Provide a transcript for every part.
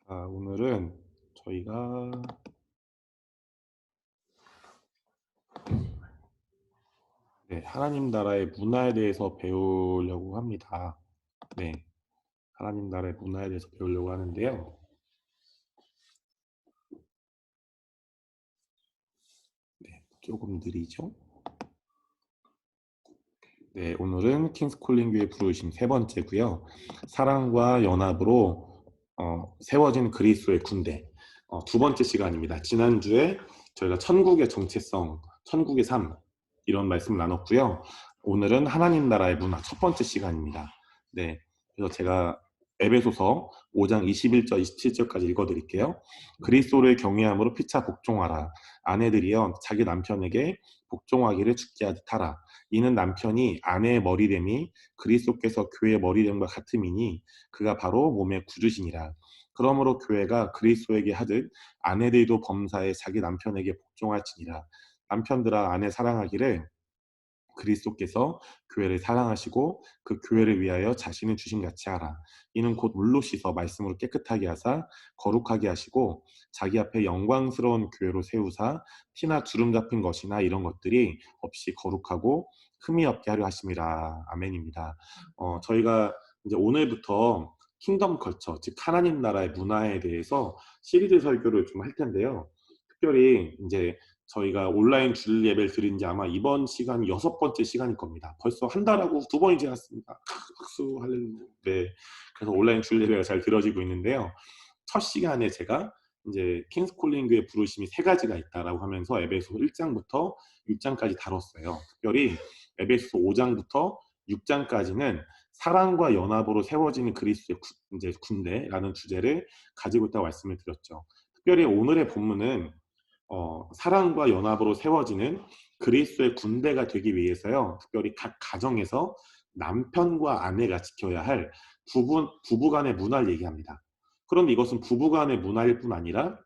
오늘은 저희가 하나님 나라의 문화에 대해서 배우려고 합니다. 네, 하나님 나라의 문화에 대해서 배우려고 하는데요. 조금 느리죠? 네, 오늘은 킹스 콜링 교회 부르심 세 번째고요. 사랑과 연합으로 세워진 그리스도의 군대 두 번째 시간입니다. 지난주에 저희가 천국의 정체성, 천국의 삶 이런 말씀을 나눴고요. 오늘은 하나님 나라의 문화 첫 번째 시간입니다. 네, 그래서 제가 에베소서 5장 21절, 27절까지 읽어드릴게요. 그리스도를 경외함으로 피차 복종하라. 아내들이여 자기 남편에게 복종하기를 죽게 하듯 하라. 이는 남편이 아내의 머리됨이 그리스도께서 교회의 머리됨과 같음이니 그가 바로 몸의 구주시니라. 그러므로 교회가 그리스도에게 하듯 아내들도 범사에 자기 남편에게 복종할지니라. 남편들아 아내 사랑하기를 그리스도께서 교회를 사랑하시고 그 교회를 위하여 자신을 주신 같이 하라. 이는 곧 물로 씻어 말씀으로 깨끗하게 하사 거룩하게 하시고 자기 앞에 영광스러운 교회로 세우사 티나 주름 잡힌 것이나 이런 것들이 없이 거룩하고 흠이 없게 하려 하심이라. 아멘입니다. 저희가 이제 오늘부터 킹덤 컬처, 즉 하나님 나라의 문화에 대해서 시리즈 설교를 좀 할 텐데요. 특별히 이제 저희가 온라인 주일 예배를 드린 지 아마 이번 시간이 6번째 시간일 겁니다. 벌써 한 달하고 2번이 지났습니다. 박수 할렐루야. 네. 그래서 온라인 주일 예배가 잘 들어지고 있는데요. 첫 시간에 제가 이제 킹스 콜링 교회 부르심이 세 가지가 있다라고 하면서 에베소서 1장부터 6장까지 다뤘어요. 특별히 에베소서 5장부터 6장까지는 사랑과 연합으로 세워지는 그리스도의 이제 군대라는 주제를 가지고 있다고 말씀을 드렸죠. 특별히 오늘의 본문은 사랑과 연합으로 세워지는 그리스도의 군대가 되기 위해서요. 특별히 각 가정에서 남편과 아내가 지켜야 할 부부간의 문화를 얘기합니다. 그런데 이것은 부부간의 문화일 뿐 아니라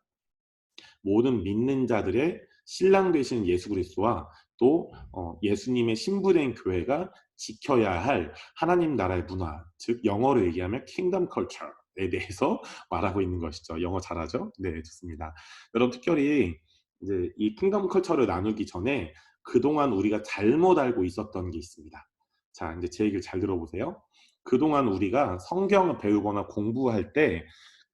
모든 믿는 자들의 신랑 되신 예수 그리스도와 또 예수님의 신부된 교회가 지켜야 할 하나님 나라의 문화, 즉 영어로 얘기하면 킹덤 컬처에 대해서 말하고 있는 것이죠. 영어 잘하죠? 네, 좋습니다. 여러분 특별히 이제 이 킹덤 컬처를 나누기 전에 그동안 우리가 잘못 알고 있었던 게 있습니다. 자, 이제 제 얘기를 잘 들어보세요. 그동안 우리가 성경을 배우거나 공부할 때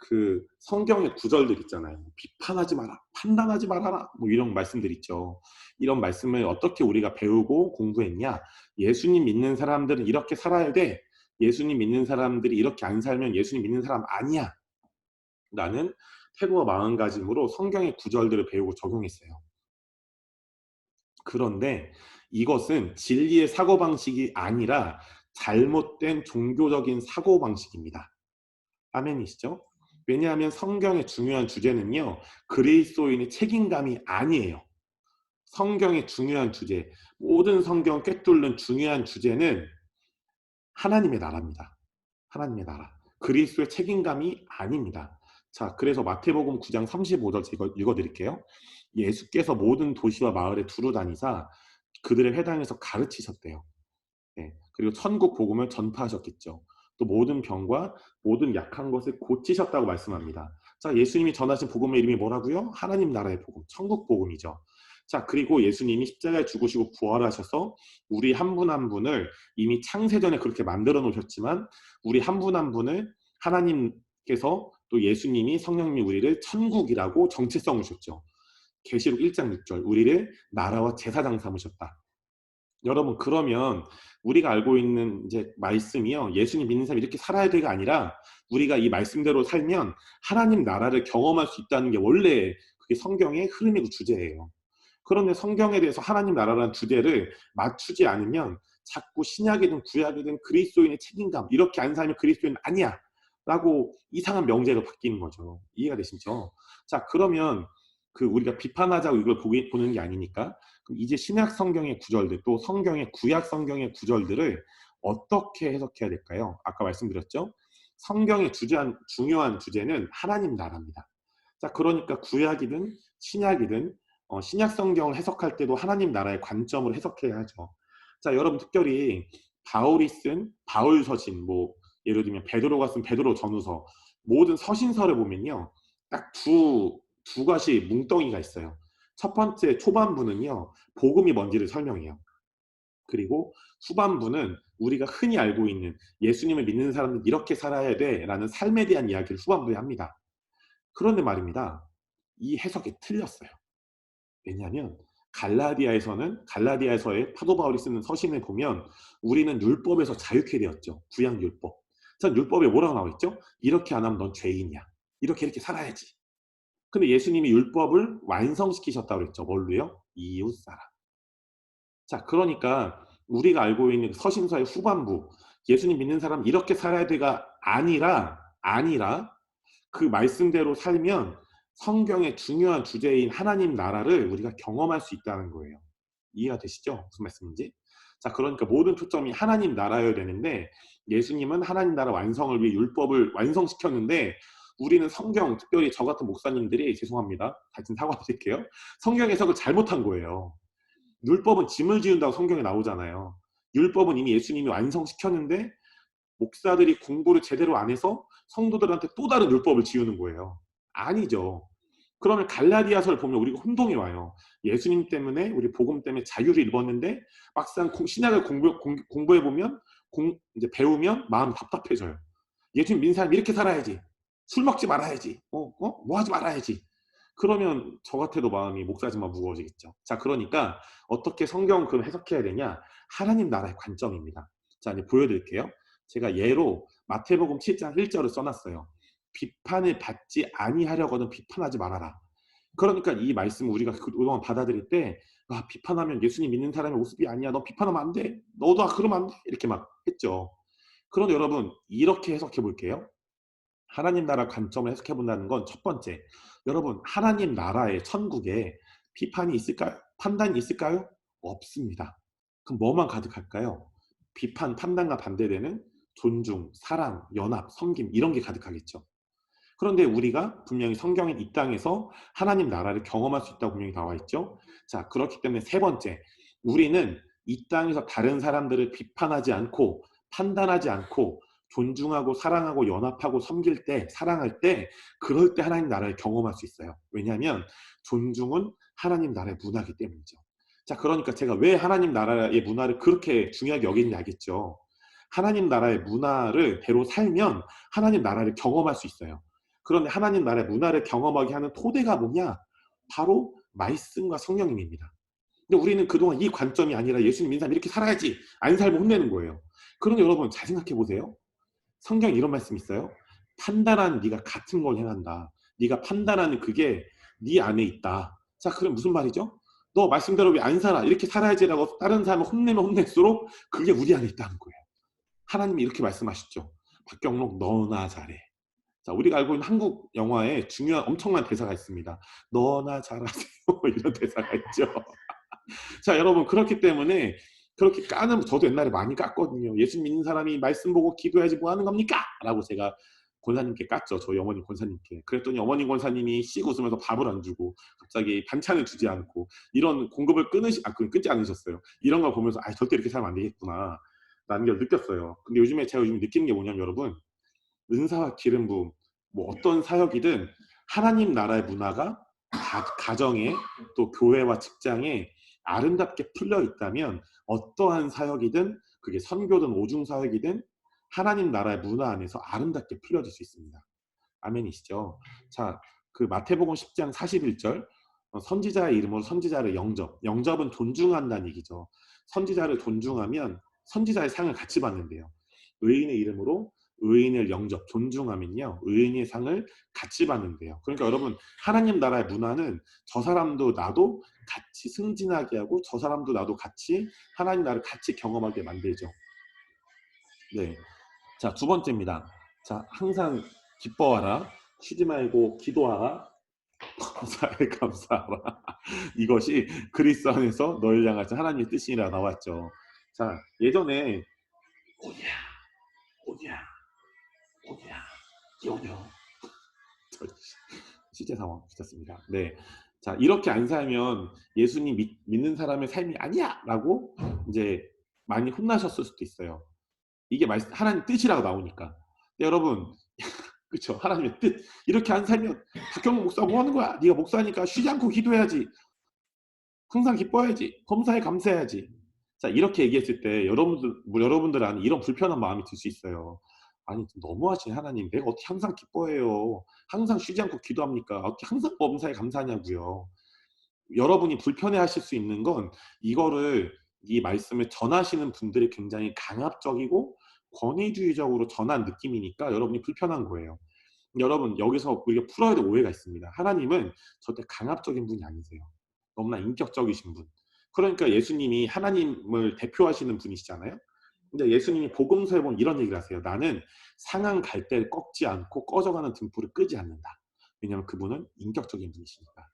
그 성경의 구절들 있잖아요. 비판하지 마라, 판단하지 말아라, 뭐 이런 말씀들 있죠. 이런 말씀을 어떻게 우리가 배우고 공부했냐? 예수님 믿는 사람들은 이렇게 살아야 돼. 예수님 믿는 사람들이 이렇게 안 살면 예수님 믿는 사람 아니야. 라는 태도와 마음가짐으로 성경의 구절들을 배우고 적용했어요. 그런데 이것은 진리의 사고방식이 아니라 잘못된 종교적인 사고방식입니다. 아멘이시죠? 왜냐하면 성경의 중요한 주제는요, 그리스도인의 책임감이 아니에요. 성경의 중요한 주제, 모든 성경 꿰뚫는 중요한 주제는 하나님의 나라입니다. 하나님의 나라. 그리스도의 책임감이 아닙니다. 자, 그래서 마태복음 9장 35절 읽어드릴게요. 예수께서 모든 도시와 마을에 두루 다니사 그들의 회당에서 가르치셨대요. 네. 그리고 천국 복음을 전파하셨겠죠. 또 모든 병과 모든 약한 것을 고치셨다고 말씀합니다. 자, 예수님이 전하신 복음의 이름이 뭐라고요? 하나님 나라의 복음, 천국 복음이죠. 자, 그리고 예수님이 십자가에 죽으시고 부활하셔서 우리 한 분 한 분을 이미 창세전에 그렇게 만들어 놓으셨지만 우리 한 분 한 분을 하나님께서 또 예수님이 성령님이 우리를 천국이라고 정체성을 주셨죠. 계시록 1장 6절 우리를 나라와 제사장 삼으셨다. 여러분 그러면 우리가 알고 있는 이제 말씀이요. 예수님 믿는 사람이 이렇게 살아야 돼가 아니라 우리가 이 말씀대로 살면 하나님 나라를 경험할 수 있다는 게 원래 그게 성경의 흐름이고 주제예요. 그런데 성경에 대해서 하나님 나라라는 주제를 맞추지 않으면 자꾸 신약이든 구약이든 그리스도인의 책임감 이렇게 안 살면 그리스도인 아니야 라고 이상한 명제가 바뀌는 거죠. 이해가 되시죠? 자 그러면 그 우리가 비판하자고 이걸 보는 게 아니니까 그럼 이제 신약 성경의 구절들 또 성경의 구약 성경의 구절들을 어떻게 해석해야 될까요? 아까 말씀드렸죠. 성경의 중요한 주제는 하나님 나라입니다. 자 그러니까 구약이든 신약이든 신약 성경을 해석할 때도 하나님 나라의 관점으로 해석해야 하죠. 자 여러분 특별히 바울이 쓴 바울 서신 뭐 예를 들면 베드로가 쓴 베드로 전후서, 모든 서신서를 보면요, 딱 두 가지 뭉덩이가 있어요. 첫 번째 초반부는요, 복음이 뭔지를 설명해요. 그리고 후반부는 우리가 흔히 알고 있는 예수님을 믿는 사람들 이렇게 살아야 돼라는 삶에 대한 이야기를 후반부에 합니다. 그런데 말입니다, 이 해석이 틀렸어요. 왜냐하면 갈라디아에서의 사도 바울이 쓰는 서신을 보면 우리는 율법에서 자유케 되었죠. 구약 율법. 전 율법에 뭐라고 나와 있죠? 이렇게 안 하면 넌 죄인이야. 이렇게 살아야지. 근데 예수님이 율법을 완성시키셨다고 그랬죠. 뭘로요? 이웃사랑. 자, 그러니까 우리가 알고 있는 서신서의 후반부, 예수님 믿는 사람 이렇게 살아야 돼가 아니라 그 말씀대로 살면 성경의 중요한 주제인 하나님 나라를 우리가 경험할 수 있다는 거예요. 이해가 되시죠? 무슨 말씀인지? 자, 그러니까 모든 초점이 하나님 나라여야 되는데, 예수님은 하나님 나라 완성을 위해 율법을 완성시켰는데, 우리는 성경, 특별히 저 같은 목사님들이, 죄송합니다, 같은 사과드릴게요, 성경 해석을 잘못한 거예요. 율법은 짐을 지운다고 성경에 나오잖아요. 율법은 이미 예수님이 완성시켰는데 목사들이 공부를 제대로 안 해서 성도들한테 또 다른 율법을 지우는 거예요. 아니죠. 그러면 갈라디아서를 보면 우리가 혼동이 와요. 예수님 때문에, 우리 복음 때문에 자유를 입었는데 막상 신약을 공부해보면, 이제 배우면 마음이 답답해져요. 예수님 믿는 사람이 이렇게 살아야지. 술 먹지 말아야지. 뭐 하지 말아야지. 그러면 저 같아도 마음이 목사지만 무거워지겠죠. 자, 그러니까 어떻게 성경 그럼 해석해야 되냐? 하나님 나라의 관점입니다. 자, 이제 보여드릴게요. 제가 예로 마태복음 7장 1절을 써놨어요. 비판을 받지 아니하려거든 비판하지 말아라. 그러니까 이 말씀을 우리가 그동안 받아들일 때, 아, 비판하면 예수님 믿는 사람의 모습이 아니야. 너 비판하면 안 돼. 너도 그러면 안 돼. 이렇게 막 했죠. 그런데 여러분, 이렇게 해석해 볼게요. 하나님 나라 관점을 해석해 본다는 건, 첫 번째, 여러분, 하나님 나라의 천국에 비판이 있을까요? 판단이 있을까요? 없습니다. 그럼 뭐만 가득할까요? 비판, 판단과 반대되는 존중, 사랑, 연합, 섬김, 이런 게 가득하겠죠. 그런데 우리가 분명히 성경에 이 땅에서 하나님 나라를 경험할 수 있다고 분명히 나와 있죠. 자, 그렇기 때문에 세 번째, 우리는 이 땅에서 다른 사람들을 비판하지 않고 판단하지 않고 존중하고 사랑하고 연합하고 섬길 때, 사랑할 때, 그럴 때 하나님 나라를 경험할 수 있어요. 왜냐하면 존중은 하나님 나라의 문화이기 때문이죠. 자, 그러니까 제가 왜 하나님 나라의 문화를 그렇게 중요하게 여기는지 알겠죠. 하나님 나라의 문화를 대로 살면 하나님 나라를 경험할 수 있어요. 그런데 하나님 나라의 문화를 경험하게 하는 토대가 뭐냐? 바로 말씀과 성령님입니다. 근데 우리는 그동안 이 관점이 아니라 예수님 믿는 사람 이렇게 살아야지, 안 살면 혼내는 거예요. 그런데 여러분 잘 생각해 보세요. 성경에 이런 말씀이 있어요. 판단하는 네가 같은 걸 행한다. 네가 판단하는 그게 네 안에 있다. 자, 그럼 무슨 말이죠? 너 말씀대로 왜 안 살아? 이렇게 살아야지라고 다른 사람을 혼내면 혼낼수록 그게 우리 안에 있다는 거예요. 하나님이 이렇게 말씀하시죠. 박경록, 너나 잘해. 자, 우리가 알고 있는 한국 영화에 중요한 엄청난 대사가 있습니다. 너나 잘하세요. 이런 대사가 있죠. 자, 여러분, 그렇기 때문에 그렇게 까는, 저도 옛날에 많이 깠거든요. 예수 믿는 사람이 말씀 보고 기도해야지 뭐 하는 겁니까? 라고 제가 권사님께 깠죠. 저희 어머님 권사님께. 그랬더니 어머님 권사님이 씩 웃으면서 밥을 안 주고 갑자기 반찬을 주지 않고 이런 공급을 끊지 않으셨어요. 이런 걸 보면서 절대 이렇게 살면 안 되겠구나 라는 걸 느꼈어요. 근데 제가 요즘 느끼는 게 뭐냐면, 여러분, 은사와 기름 부음, 뭐 어떤 사역이든 하나님 나라의 문화가 가정에, 또 교회와 직장에 아름답게 풀려 있다면 어떠한 사역이든, 그게 선교든 오중 사역이든 하나님 나라의 문화 안에서 아름답게 풀려질 수 있습니다. 아멘이시죠? 자, 그 마태복음 10장 41절, 선지자의 이름으로 선지자를 영접은 존중한다는 얘기죠. 선지자를 존중하면 선지자의 상을 같이 받는데요. 의인의 이름으로 의인을 존중하면요, 의인의 상을 같이 받는데요. 그러니까 여러분, 하나님 나라의 문화는 저 사람도 나도 같이 승진하게 하고, 저 사람도 나도 같이 하나님 나라를 같이 경험하게 만들죠. 네. 자, 두 번째입니다. 자, 항상 기뻐하라, 쉬지 말고 기도하라, 감사에 감사하라. 이것이 그리스도 안에서 너를 향하신 하나님의 뜻이라 나왔죠. 자, 예전에 오냐 오냐 오냐 오냐, 실제 상황 있었습니다. 네. 자, 이렇게 안 살면 예수님 믿는 사람의 삶이 아니야! 라고 이제 많이 혼나셨을 수도 있어요. 이게 하나님 뜻이라고 나오니까. 근데 여러분, 그쵸? 하나님의 뜻. 이렇게 안 살면 박경록 목사 뭐 하는 거야? 네가 목사니까 쉬지 않고 기도해야지. 항상 기뻐해야지. 범사에 감사해야지. 자, 이렇게 얘기했을 때 여러분들 안에 이런 불편한 마음이 들 수 있어요. 아니, 좀 너무하시네, 하나님. 내가 어떻게 항상 기뻐해요? 항상 쉬지 않고 기도합니까? 어떻게 항상 범사에 감사하냐고요. 여러분이 불편해하실 수 있는 건 이거를 이 말씀을 전하시는 분들이 굉장히 강압적이고 권위주의적으로 전한 느낌이니까 여러분이 불편한 거예요. 여러분 여기서 우리가 풀어야 될 오해가 있습니다. 하나님은 절대 강압적인 분이 아니세요. 너무나 인격적이신 분. 그러니까 예수님이 하나님을 대표하시는 분이시잖아요. 근데 예수님이 복음서에 보면 이런 얘기를 하세요. 나는 상한 갈대를 꺾지 않고 꺼져가는 등불을 끄지 않는다. 왜냐하면 그분은 인격적인 분이시니까.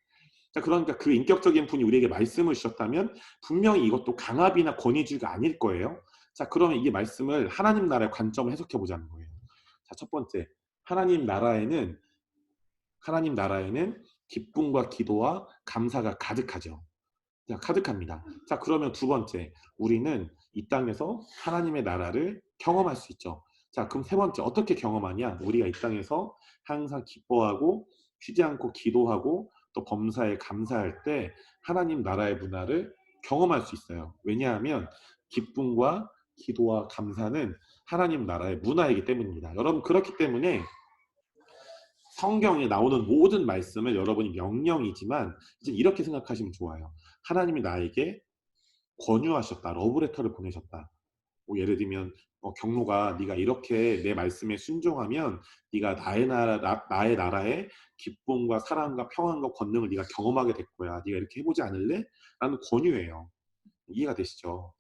자, 그러니까 그 인격적인 분이 우리에게 말씀을 주셨다면 분명히 이것도 강압이나 권위주의가 아닐 거예요. 자, 그러면 이 말씀을 하나님 나라의 관점을 해석해 보자는 거예요. 자, 첫 번째, 하나님 나라에는 기쁨과 기도와 감사가 가득하죠. 자, 가득합니다. 자, 그러면 두 번째, 우리는 이 땅에서 하나님의 나라를 경험할 수 있죠. 자, 그럼 세 번째, 어떻게 경험하냐? 우리가 이 땅에서 항상 기뻐하고 쉬지 않고 기도하고 또 범사에 감사할 때 하나님 나라의 문화를 경험할 수 있어요. 왜냐하면 기쁨과 기도와 감사는 하나님 나라의 문화이기 때문입니다. 여러분, 그렇기 때문에 성경에 나오는 모든 말씀을 여러분이 명령이지만 이제 이렇게 생각하시면 좋아요. 하나님이 나에게 권유하셨다. 러브레터를 보내셨다. 뭐 예를 들면 경로가 네가 이렇게 내 말씀에 순종하면 네가 나의 나라의 기쁨과 사랑과 평안과 권능을 네가 경험하게 될 거야. 네가 이렇게 해보지 않을래? 라는 권유예요. 이해가 되시죠?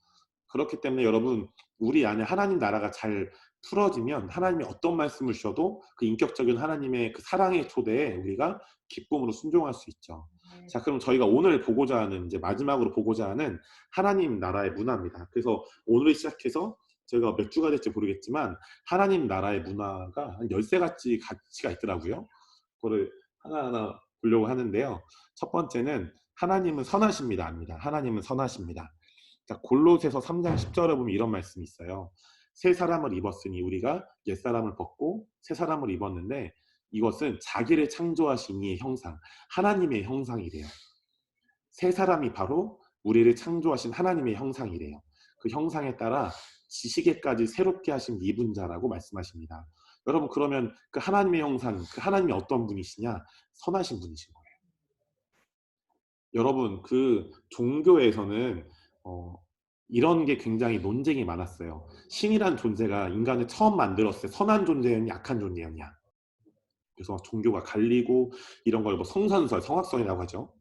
그렇기 때문에 여러분, 우리 안에 하나님 나라가 잘 풀어지면 하나님이 어떤 말씀을 주셔도 그 인격적인 하나님의 그 사랑의 초대에 우리가 기쁨으로 순종할 수 있죠. 자, 그럼 저희가 오늘 보고자 하는, 이제 마지막으로 보고자 하는 하나님 나라의 문화입니다. 그래서 오늘 시작해서 제가 몇 주가 될지 모르겠지만 하나님 나라의 문화가 한 13가지 가치가 있더라고요. 그거를 하나하나 보려고 하는데요. 첫 번째는 하나님은 선하십니다. 아닙니다. 하나님은 선하십니다. 자, 골로새서 3장 10절에 보면 이런 말씀이 있어요. 새 사람을 입었으니 우리가 옛 사람을 벗고 새 사람을 입었는데 이것은 자기를 창조하신 이의 형상, 하나님의 형상이래요. 새 사람이 바로 우리를 창조하신 하나님의 형상이래요. 그 형상에 따라 지식에까지 새롭게 하신 이분 자라고 말씀하십니다. 여러분, 그러면 그 하나님의 형상, 그 하나님이 어떤 분이시냐? 선하신 분이신 거예요. 여러분, 그 종교에서는 이런 게 굉장히 논쟁이 많았어요. 신이란 존재가 인간을 처음 만들었을 때 선한 존재였냐 약한 존재였냐. 그래서 종교가 갈리고 이런 걸 뭐 성선설, 성악설이라고 하죠.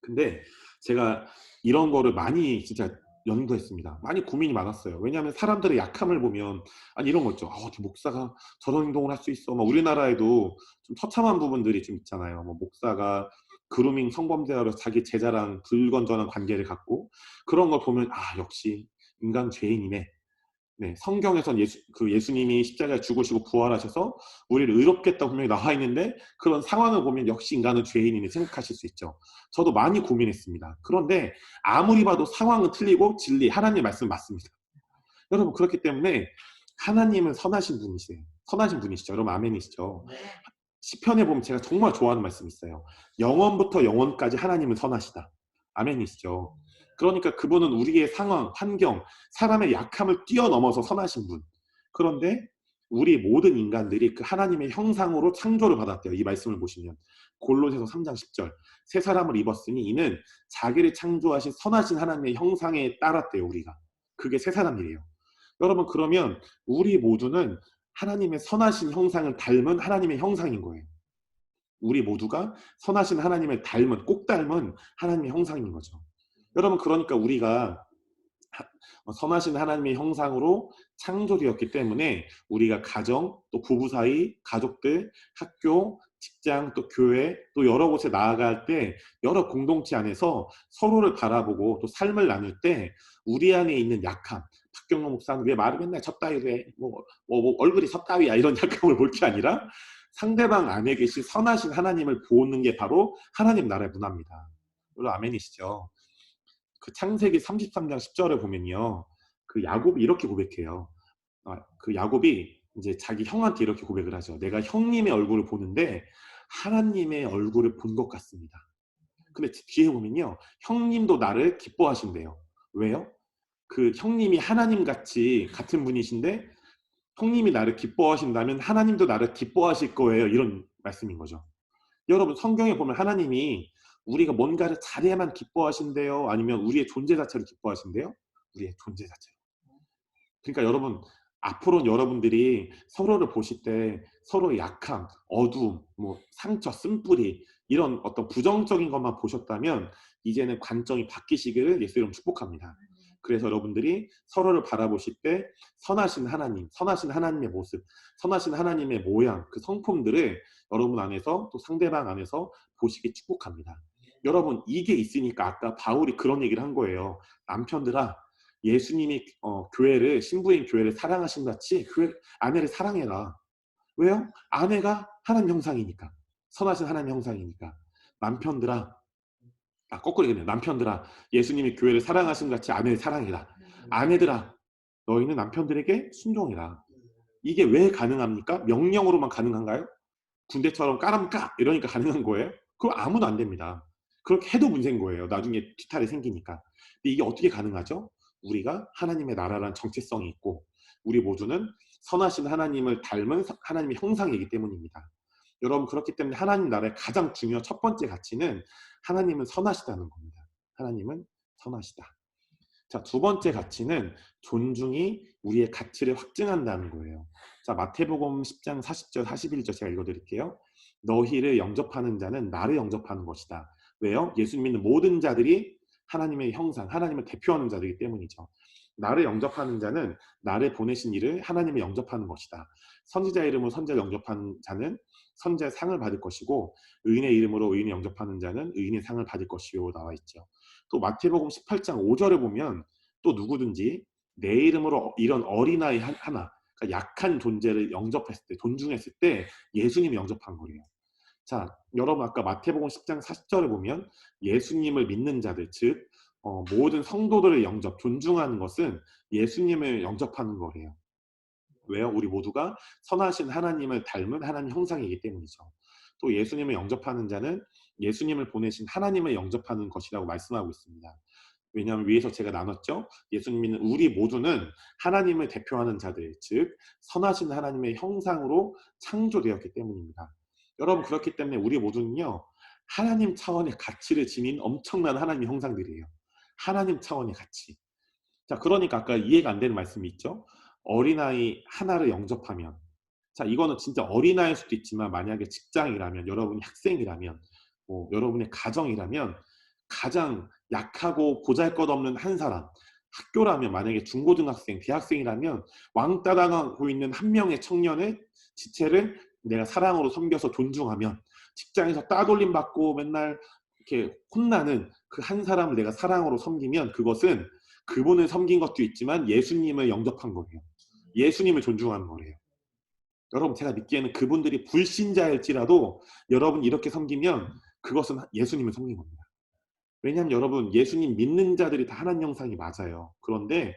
근데 제가 이런 거를 많이 진짜 연구했습니다. 많이 고민이 많았어요. 왜냐하면 사람들의 약함을 보면 아니 이런 거 있죠. 어떻게 목사가 저런 행동을 할 수 있어. 막 우리나라에도 좀 처참한 부분들이 좀 있잖아요. 뭐 목사가 그루밍 성범죄로 자기 제자랑 불건전한 관계를 갖고 그런 걸 보면 아 역시 인간 죄인이네. 네, 성경에선 예수님이 십자가에 죽으시고 부활하셔서 우리를 의롭게 했다고 분명히 나와 있는데 그런 상황을 보면 역시 인간은 죄인이네 생각하실 수 있죠. 저도 많이 고민했습니다. 그런데 아무리 봐도 상황은 틀리고 진리, 하나님의 말씀은 맞습니다. 여러분, 그렇기 때문에 하나님은 선하신 분이세요. 선하신 분이시죠. 여러분, 아멘이시죠. 시편에 보면 제가 정말 좋아하는 말씀이 있어요. 영원부터 영원까지 하나님은 선하시다. 아멘이시죠. 그러니까 그분은 우리의 상황, 환경, 사람의 약함을 뛰어넘어서 선하신 분. 그런데 우리 모든 인간들이 그 하나님의 형상으로 창조를 받았대요. 이 말씀을 보시면 골로새서 3장 10절 새 사람을 입었으니 이는 자기를 창조하신 선하신 하나님의 형상에 따랐대요. 우리가. 그게 새 사람이래요. 여러분, 그러면 우리 모두는 하나님의 선하신 형상을 닮은 하나님의 형상인 거예요. 우리 모두가 선하신 하나님을 닮은, 꼭 닮은 하나님의 형상인 거죠. 여러분, 그러니까 우리가 선하신 하나님의 형상으로 창조되었기 때문에 우리가 가정, 또 부부 사이, 가족들, 학교, 직장, 또 교회, 또 여러 곳에 나아갈 때 여러 공동체 안에서 서로를 바라보고 또 삶을 나눌 때 우리 안에 있는 약함, 박경로 목사는 왜 말을 맨날 쳤다이래, 얼굴이 섰다위야 이런 약함을 볼 게 아니라 상대방 안에 계신 선하신 하나님을 보는 게 바로 하나님 나라의 문화입니다. 여러분 아멘이시죠? 그 창세기 33장 10절에 보면요. 그 야곱이 이렇게 고백해요. 그 야곱이 이제 자기 형한테 이렇게 고백을 하죠. 내가 형님의 얼굴을 보는데 하나님의 얼굴을 본 것 같습니다. 근데 뒤에 보면요, 형님도 나를 기뻐하신대요. 왜요? 그 형님이 하나님 같이 같은 분이신데 형님이 나를 기뻐하신다면 하나님도 나를 기뻐하실 거예요. 이런 말씀인 거죠. 여러분, 성경에 보면 하나님이 우리가 뭔가를 잘해야만 기뻐하신대요? 아니면 우리의 존재 자체를 기뻐하신대요? 우리의 존재 자체로. 그러니까 여러분, 앞으로는 여러분들이 서로를 보실 때 서로의 약함, 어두움, 뭐 상처, 쓴뿌리 이런 어떤 부정적인 것만 보셨다면 이제는 관점이 바뀌시기를 예수 이름 축복합니다. 그래서 여러분들이 서로를 바라보실 때 선하신 하나님, 선하신 하나님의 모습, 선하신 하나님의 모양, 그 성품들을 여러분 안에서 또 상대방 안에서 보시기 축복합니다. 여러분, 이게 있으니까 아까 바울이 그런 얘기를 한 거예요. 남편들아, 예수님이 교회를, 신부인 교회를 사랑하신 같이 아내를 사랑해라. 왜요? 아내가 하나님 형상이니까. 선하신 하나님 형상이니까. 남편들아, 거꾸로 얘기해요. 남편들아, 예수님이 교회를 사랑하신 같이 아내를 사랑해라. 아내들아, 너희는 남편들에게 순종해라. 이게 왜 가능합니까? 명령으로만 가능한가요? 군대처럼 까람까 이러니까 가능한 거예요? 그럼 아무도 안 됩니다. 그렇게 해도 문제인 거예요. 나중에 뒤탈이 생기니까. 근데 이게 어떻게 가능하죠? 우리가 하나님의 나라라는 정체성이 있고 우리 모두는 선하신 하나님을 닮은 하나님의 형상이기 때문입니다. 여러분, 그렇기 때문에 하나님 나라의 가장 중요한 첫 번째 가치는 하나님은 선하시다는 겁니다. 하나님은 선하시다. 자, 두 번째 가치는 존중이 우리의 가치를 확증한다는 거예요. 자, 마태복음 10장 40절 41절 제가 읽어드릴게요. 너희를 영접하는 자는 나를 영접하는 것이다. 왜요? 예수 믿는 모든 자들이 하나님의 형상, 하나님을 대표하는 자들이기 때문이죠. 나를 영접하는 자는 나를 보내신 이를 하나님을 영접하는 것이다. 선지자 이름으로 선지자를 영접하는 자는 선지자의 상을 받을 것이고 의인의 이름으로 의인을 영접하는 자는 의인의 상을 받을 것이요 나와 있죠. 또 마태복음 18장 5절에 보면 또 누구든지 내 이름으로 이런 어린아이 하나, 그러니까 약한 존재를 영접했을 때, 존중했을 때 예수님이 영접한 거예요. 자, 여러분 아까 마태복음 10장 40절에 보면 예수님을 믿는 자들, 즉 모든 성도들을 영접, 존중하는 것은 예수님을 영접하는 거예요. 왜요? 우리 모두가 선하신 하나님을 닮은 하나님 형상이기 때문이죠. 또 예수님을 영접하는 자는 예수님을 보내신 하나님을 영접하는 것이라고 말씀하고 있습니다. 왜냐하면 위에서 제가 나눴죠. 예수님은 우리 모두는 하나님을 대표하는 자들, 즉 선하신 하나님의 형상으로 창조되었기 때문입니다. 여러분, 그렇기 때문에 우리 모두는요, 하나님 차원의 가치를 지닌 엄청난 하나님의 형상들이에요. 하나님 차원의 가치. 자, 그러니까 아까 이해가 안 되는 말씀이 있죠. 어린아이 하나를 영접하면, 자, 이거는 진짜 어린아이일 수도 있지만 만약에 직장이라면, 여러분이 학생이라면, 뭐 여러분의 가정이라면 가장 약하고 보잘것없는 한 사람, 학교라면 만약에 중고등학생, 대학생이라면 왕따 당하고 있는 한 명의 청년의 지체를 내가 사랑으로 섬겨서 존중하면, 직장에서 따돌림 받고 맨날 이렇게 혼나는 그 한 사람을 내가 사랑으로 섬기면 그것은 그분을 섬긴 것도 있지만 예수님을 영접한 거예요. 예수님을 존중하는 거예요. 여러분, 제가 믿기에는 그분들이 불신자일지라도 여러분 이렇게 섬기면 그것은 예수님을 섬긴 겁니다. 왜냐하면 여러분, 예수님 믿는 자들이 다 하나님 형상이 맞아요. 그런데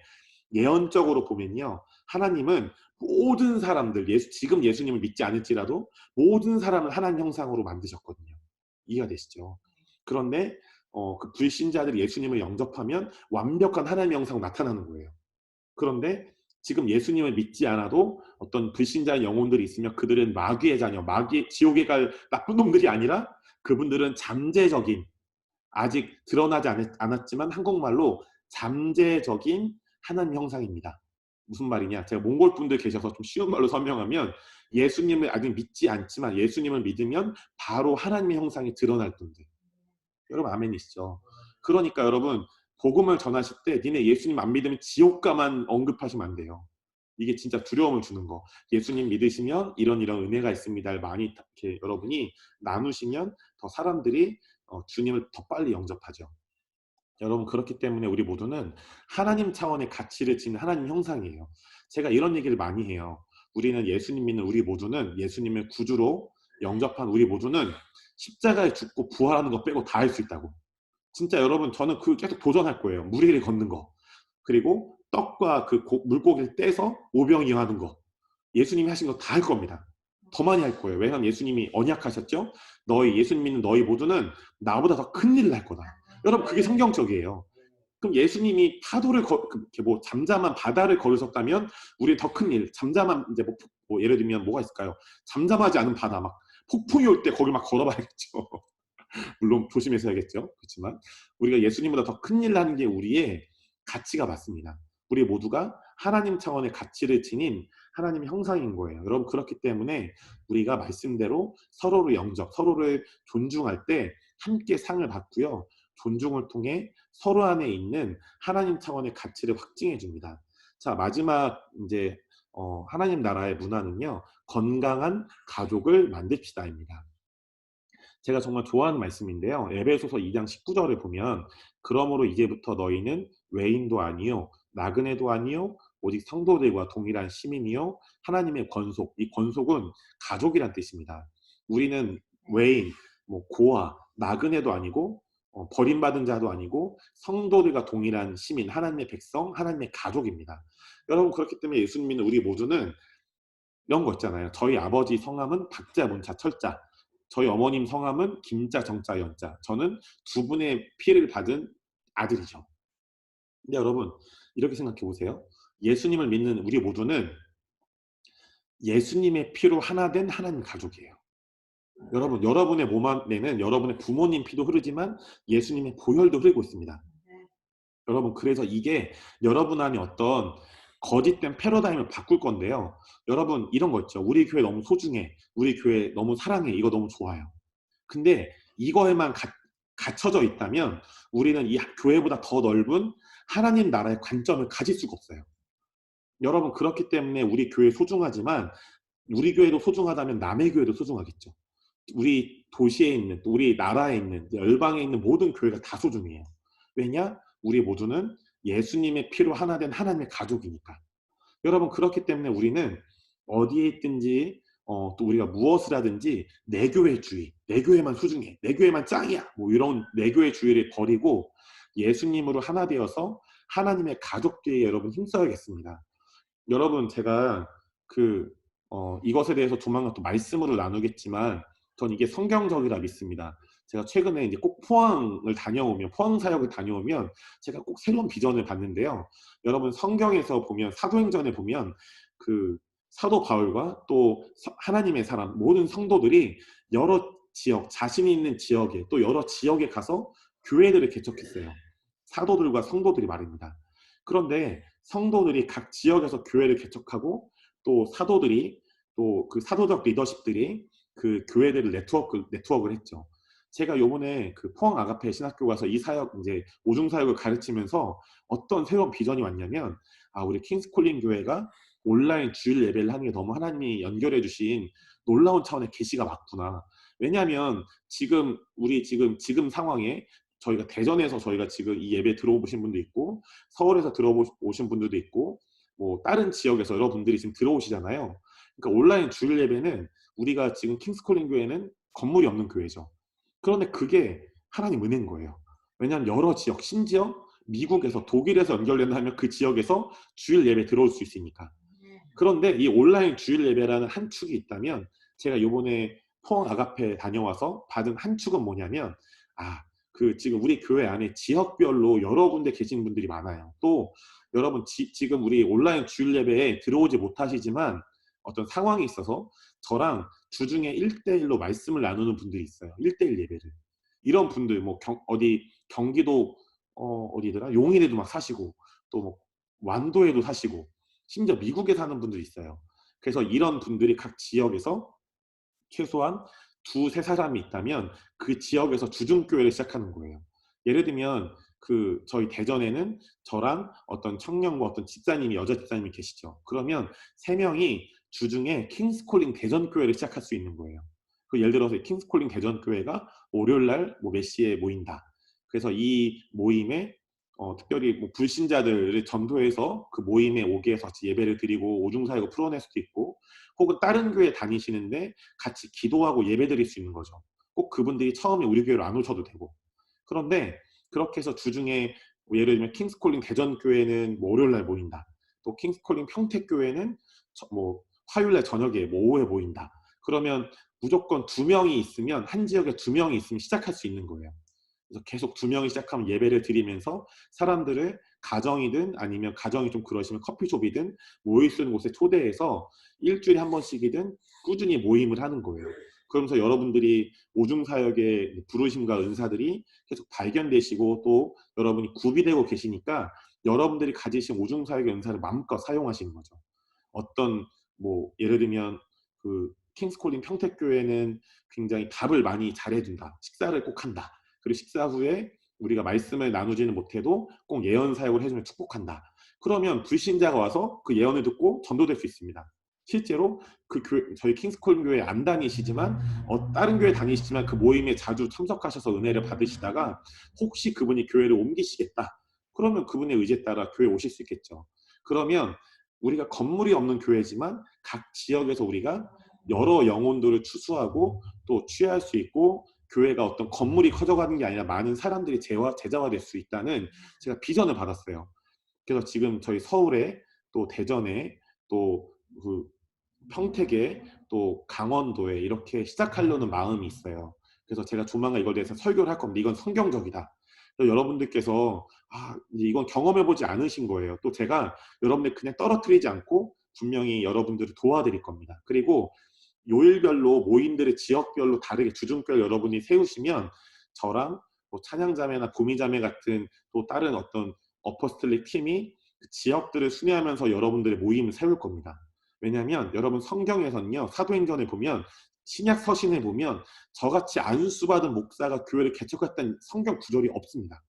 예언적으로 보면요, 하나님은 모든 사람들, 지금 예수님을 믿지 않을지라도 모든 사람을 하나님 형상으로 만드셨거든요. 이해가 되시죠? 그런데 그 불신자들이 예수님을 영접하면 완벽한 하나님 형상으로 나타나는 거예요. 그런데 지금 예수님을 믿지 않아도 어떤 불신자의 영혼들이 있으면 그들은 마귀의 자녀, 지옥에 갈 나쁜 놈들이 아니라 그분들은 잠재적인, 아직 드러나지 않았지만 한국말로 잠재적인 하나님 형상입니다. 무슨 말이냐? 제가 몽골 분들 계셔서 좀 쉬운 말로 설명하면 예수님을 아직 믿지 않지만 예수님을 믿으면 바로 하나님의 형상이 드러날 분들. 여러분 아멘이시죠? 그러니까 여러분, 복음을 전하실 때 니네 예수님 안 믿으면 지옥 가만 언급하시면 안 돼요. 이게 진짜 두려움을 주는 거. 예수님 믿으시면 이런 은혜가 있습니다를 많이 이렇게 여러분이 나누시면 더 사람들이 주님을 더 빨리 영접하죠. 여러분, 그렇기 때문에 우리 모두는 하나님 차원의 가치를 지닌 하나님 형상이에요. 제가 이런 얘기를 많이 해요. 우리는 예수님 믿는 우리 모두는 예수님을 구주로 영접한 우리 모두는 십자가에 죽고 부활하는 거 빼고 다 할 수 있다고. 진짜 여러분, 저는 그 계속 도전할 거예요. 무리를 걷는 거. 그리고 떡과 그 물고기를 떼서 오병이어하는 거, 예수님이 하신 거 다 할 겁니다. 더 많이 할 거예요. 왜냐하면 예수님이 언약하셨죠. 예수님 믿는 너희 모두는 나보다 더 큰 일을 할 거다. 여러분, 그게 성경적이에요. 그럼 예수님이 파도를 뭐 잠잠한 바다를 걸으셨다면 우리 더 큰 일, 잠잠한 이제 뭐 예를 들면 뭐가 있을까요? 잠잠하지 않은 바다, 막 폭풍이 올 때 거기 막 걸어봐야겠죠. 물론 조심해서 해야겠죠. 그렇지만 우리가 예수님보다 더 큰 일을 하는 게 우리의 가치가 맞습니다. 우리 모두가 하나님 차원의 가치를 지닌 하나님의 형상인 거예요. 여러분, 그렇기 때문에 우리가 말씀대로 서로를 영접, 서로를 존중할 때 함께 상을 받고요. 존중을 통해 서로 안에 있는 하나님 차원의 가치를 확증해 줍니다. 자, 마지막 이제 하나님 나라의 문화는요, 건강한 가족을 만듭시다입니다. 제가 정말 좋아하는 말씀인데요. 에베소서 2장 19절을 보면, 그러므로 이제부터 너희는 외인도 아니요 나그네도 아니요 오직 성도들과 동일한 시민이요 하나님의 권속, 이 권속은 가족이란 뜻입니다. 우리는 외인, 뭐 고아, 나그네도 아니고 버림받은 자도 아니고 성도들과 동일한 시민, 하나님의 백성, 하나님의 가족입니다. 여러분, 그렇기 때문에 예수님 믿는 우리 모두는 이런 거 있잖아요. 저희 아버지 성함은 박자, 문자, 철자. 저희 어머님 성함은 김자, 정자, 연자. 저는 두 분의 피해를 받은 아들이죠. 근데 여러분, 이렇게 생각해 보세요. 예수님을 믿는 우리 모두는 예수님의 피로 하나 된 하나님 가족이에요. 여러분, 여러분의 몸 안에는 여러분의 부모님 피도 흐르지만 예수님의 보혈도 흐르고 있습니다. 여러분, 그래서 이게 여러분 안에 어떤 거짓된 패러다임을 바꿀 건데요. 여러분, 이런 거 있죠. 우리 교회 너무 소중해. 우리 교회 너무 사랑해. 이거 너무 좋아요. 근데 이거에만 갇혀져 있다면 우리는 이 교회보다 더 넓은 하나님 나라의 관점을 가질 수가 없어요. 여러분, 그렇기 때문에 우리 교회 소중하지만 우리 교회도 소중하다면 남의 교회도 소중하겠죠. 우리 도시에 있는, 또 우리 나라에 있는, 열방에 있는 모든 교회가 다 소중해요. 왜냐? 우리 모두는 예수님의 피로 하나 된 하나님의 가족이니까. 여러분, 그렇기 때문에 우리는 어디에 있든지 또 우리가 무엇을 하든지 내 교회주의, 내 교회만 소중해, 내 교회만 짱이야, 뭐 이런 내 교회주의를 버리고 예수님으로 하나 되어서 하나님의 가족끼리 여러분 힘써야겠습니다. 여러분, 제가 이것에 대해서 조만간 또 말씀으로 나누겠지만 전 이게 성경적이라 믿습니다. 제가 최근에 이제 꼭 포항을 다녀오면, 포항 사역을 다녀오면 제가 꼭 새로운 비전을 봤는데요. 여러분, 성경에서 보면, 사도행전에 보면 그 사도 바울과 또 하나님의 사람, 모든 성도들이 여러 지역, 자신이 있는 지역에, 또 여러 지역에 가서 교회들을 개척했어요. 사도들과 성도들이 말입니다. 그런데 성도들이 각 지역에서 교회를 개척하고 또 사도들이, 또 그 사도적 리더십들이 그 교회들을 네트워크를 했죠. 제가 요번에 그 포항 아가페 신학교 가서 이 사역, 이제 오중 사역을 가르치면서 어떤 새로운 비전이 왔냐면, 우리 킹스콜링 교회가 온라인 주일 예배를 하는 게 너무 하나님이 연결해 주신 놀라운 차원의 계시가 맞구나. 왜냐하면 우리 지금 상황에 저희가 대전에서 저희가 지금 이 예배 들어오신 분도 있고, 서울에서 들어오신 분들도 있고, 뭐 다른 지역에서 여러분들이 지금 들어오시잖아요. 그러니까 온라인 주일 예배는, 우리가 지금 킹스콜링 교회는 건물이 없는 교회죠. 그런데 그게 하나님 은혜인 거예요. 왜냐하면 여러 지역, 심지어 미국에서, 독일에서 연결된다면 그 지역에서 주일 예배 들어올 수 있으니까. 그런데 이 온라인 주일 예배라는 한 축이 있다면, 제가 요번에 포항 아가페 다녀와서 받은 한 축은 뭐냐면, 지금 우리 교회 안에 지역별로 여러 군데 계신 분들이 많아요. 또 여러분, 지금 우리 온라인 주일 예배에 들어오지 못하시지만 어떤 상황이 있어서 저랑 주중에 1대1로 말씀을 나누는 분들이 있어요. 1대1 예배를. 이런 분들, 뭐 경기도 어디더라? 용인에도 막 사시고, 또 뭐 완도에도 사시고, 심지어 미국에 사는 분들이 있어요. 그래서 이런 분들이 각 지역에서 최소한 두세 사람이 있다면 그 지역에서 주중교회를 시작하는 거예요. 예를 들면 저희 대전에는 저랑 어떤 청년과 어떤 집사님이, 여자 집사님이 계시죠. 그러면 세 명이 주중에 킹스콜링 대전교회를 시작할 수 있는 거예요. 예를 들어서 킹스콜링 대전교회가 월요일날 뭐 몇 시에 모인다. 그래서 이 모임에 특별히 뭐 불신자들을 전도해서 그 모임에 오게 해서 같이 예배를 드리고 오중사역을 풀어낼 수도 있고, 혹은 다른 교회 다니시는데 같이 기도하고 예배 드릴 수 있는 거죠. 꼭 그분들이 처음에 우리 교회로 안 오셔도 되고. 그런데 그렇게 해서 주중에 뭐 예를 들면 킹스콜링 대전교회는 뭐 월요일날 모인다. 또 킹스콜링 평택교회는 뭐 화요일날 저녁에 뭐 오후에 모인다. 그러면 무조건 2명이 있으면, 한 지역에 2명이 있으면 시작할 수 있는 거예요. 그래서 계속 2명이 시작하면 예배를 드리면서 사람들을 가정이든 아니면 가정이 좀 그러시면 커피숍이든 모일 수 있는 곳에 초대해서 일주일에 한 번씩이든 꾸준히 모임을 하는 거예요. 그러면서 여러분들이 오중사역의 부르심과 은사들이 계속 발견되시고 또 여러분이 구비되고 계시니까 여러분들이 가지신 오중사역의 은사를 마음껏 사용하시는 거죠. 어떤 뭐 예를 들면 그 킹스콜린 평택교회는 굉장히 밥을 많이 잘해준다. 식사를 꼭 한다. 그리고 식사 후에 우리가 말씀을 나누지는 못해도 꼭 예언 사역을 해주면 축복한다. 그러면 불신자가 와서 그 예언을 듣고 전도될 수 있습니다. 실제로 그 교회, 저희 킹스콜린 교회 안 다니시지만 다른 교회 다니시지만 그 모임에 자주 참석하셔서 은혜를 받으시다가 혹시 그분이 교회를 옮기시겠다. 그러면 그분의 의지에 따라 교회 오실 수 있겠죠. 그러면 우리가 건물이 없는 교회지만 각 지역에서 우리가 여러 영혼들을 추수하고 또 취할 수 있고 교회가 어떤 건물이 커져가는 게 아니라 많은 사람들이 제자화될 수 있다는 제가 비전을 받았어요. 그래서 지금 저희 서울에 또 대전에 또 그 평택에 또 강원도에 이렇게 시작하려는 마음이 있어요. 그래서 제가 조만간 이거에 대해서 설교를 할 겁니다. 이건 성경적이다. 여러분들께서 이건 경험해보지 않으신 거예요. 또 제가 여러분들 그냥 떨어뜨리지 않고 분명히 여러분들을 도와드릴 겁니다. 그리고 요일별로 모임들의 지역별로 다르게 주중별 여러분이 세우시면 저랑 뭐 찬양자매나 구미자매 같은 또 다른 어떤 어퍼스틀릭 팀이 그 지역들을 순회하면서 여러분들의 모임을 세울 겁니다. 왜냐하면 여러분 성경에서는요, 사도행전에 보면 신약 서신에 보면 저같이 안수받은 목사가 교회를 개척했다는 성경 구절이 없습니다.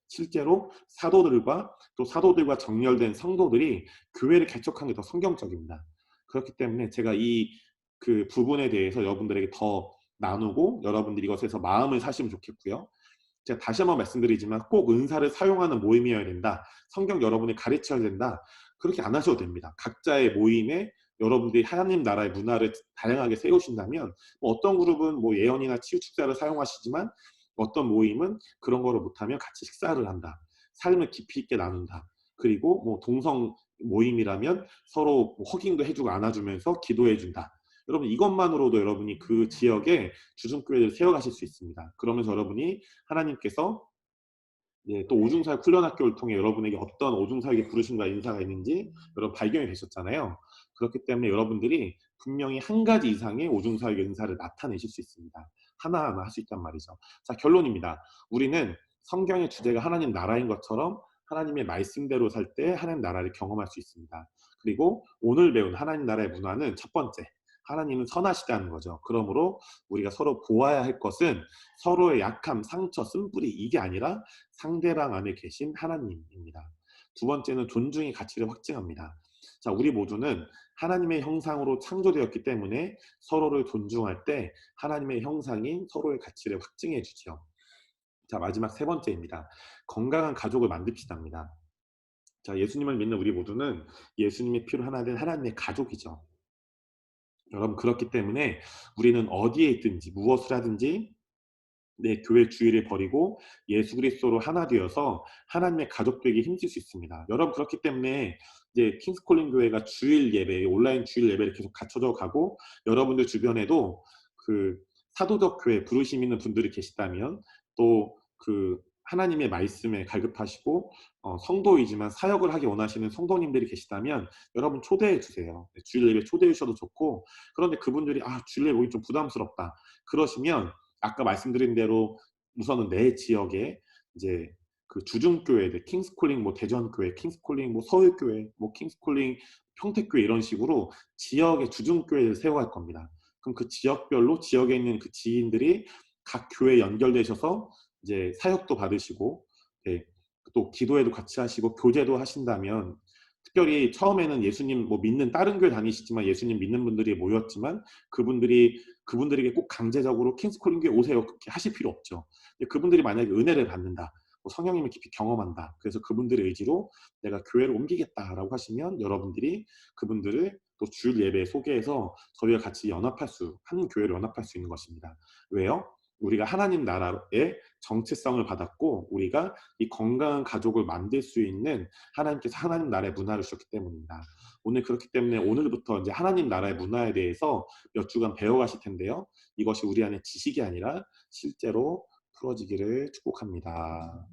실제로 사도들과 또 사도들과 정렬된 성도들이 교회를 개척한 게 더 성경적입니다. 그렇기 때문에 제가 이 그 부분에 대해서 여러분들에게 더 나누고 여러분들이 이것에서 마음을 사시면 좋겠고요. 제가 다시 한번 말씀드리지만 꼭 은사를 사용하는 모임이어야 된다. 성경 여러분이 가르쳐야 된다. 그렇게 안 하셔도 됩니다. 각자의 모임에 여러분들이 하나님 나라의 문화를 다양하게 세우신다면 뭐 어떤 그룹은 뭐 예언이나 치유 축사를 사용하시지만 어떤 모임은 그런 거를 못하면 같이 식사를 한다. 삶을 깊이 있게 나눈다. 그리고 뭐 동성 모임이라면 서로 뭐 허깅도 해주고 안아주면서 기도해준다. 여러분 이것만으로도 여러분이 그 지역에 주중교회를 세워가실 수 있습니다. 그러면서 여러분이 하나님께서 또 오중사역 훈련학교를 통해 여러분에게 어떤 오중사역의 부르심과 인사가 있는지 여러분 발견이 되셨잖아요. 그렇기 때문에 여러분들이 분명히 한 가지 이상의 오중사역의 인사를 나타내실 수 있습니다. 하나하나 할 수 있단 말이죠. 자, 결론입니다. 우리는 성경의 주제가 하나님 나라인 것처럼 하나님의 말씀대로 살 때 하나님 나라를 경험할 수 있습니다. 그리고 오늘 배운 하나님 나라의 문화는 첫 번째, 하나님은 선하시다는 거죠. 그러므로 우리가 서로 보아야 할 것은 서로의 약함, 상처, 쓴뿌리 이게 아니라 상대방 안에 계신 하나님입니다. 두 번째는 존중의 가치를 확증합니다. 자, 우리 모두는 하나님의 형상으로 창조되었기 때문에 서로를 존중할 때 하나님의 형상인 서로의 가치를 확증해 주죠. 자, 마지막 세 번째입니다. 건강한 가족을 만듭시다입니다. 자, 예수님을 믿는 우리 모두는 예수님의 피로 하나 된 하나님의 가족이죠. 여러분 그렇기 때문에 우리는 어디에 있든지 무엇을 하든지 내 교회 주의를 버리고 예수 그리스도로 하나 되어서 하나님의 가족 되기 힘쓸 수 있습니다. 여러분 그렇기 때문에 이제 킹스콜링 교회가 주일 예배, 온라인 주일 예배를 계속 갖춰져 가고 여러분들 주변에도 그 사도적 교회 부르심 있는 분들이 계시다면 또 그 하나님의 말씀에 갈급하시고 성도이지만 사역을 하기 원하시는 성도님들이 계시다면 여러분 초대해 주세요. 주일 예배 초대해 주셔도 좋고 그런데 그분들이 주일 예배 오기 좀 부담스럽다. 그러시면 아까 말씀드린 대로 우선은 내 지역에 이제 그 주중교회들 킹스콜링 뭐 대전교회, 킹스콜링 뭐 서울교회, 뭐 킹스콜링 평택교회 이런 식으로 지역의 주중교회를 세워갈 겁니다. 그럼 그 지역별로 지역에 있는 그 지인들이 각 교회에 연결되셔서 이제 사역도 받으시고 또 기도회도 같이 하시고 교제도 하신다면 특별히 처음에는 예수님 뭐 믿는 다른 교회 다니시지만 예수님 믿는 분들이 모였지만 그분들에게 꼭 강제적으로 킹스콜링 교회 오세요 그렇게 하실 필요 없죠. 그분들이 만약에 은혜를 받는다, 뭐 성령님을 깊이 경험한다, 그래서 그분들의 의지로 내가 교회를 옮기겠다라고 하시면 여러분들이 그분들을 또 주일 예배에 소개해서 저희가 같이 한 교회를 연합할 수 있는 것입니다. 왜요? 우리가 하나님 나라의 정체성을 받았고 우리가 이 건강한 가족을 만들 수 있는 하나님께서 하나님 나라의 문화를 주셨기 때문입니다. 오늘 그렇기 때문에 오늘부터 이제 하나님 나라의 문화에 대해서 몇 주간 배워가실 텐데요. 이것이 우리 안에 지식이 아니라 실제로 풀어지기를 축복합니다.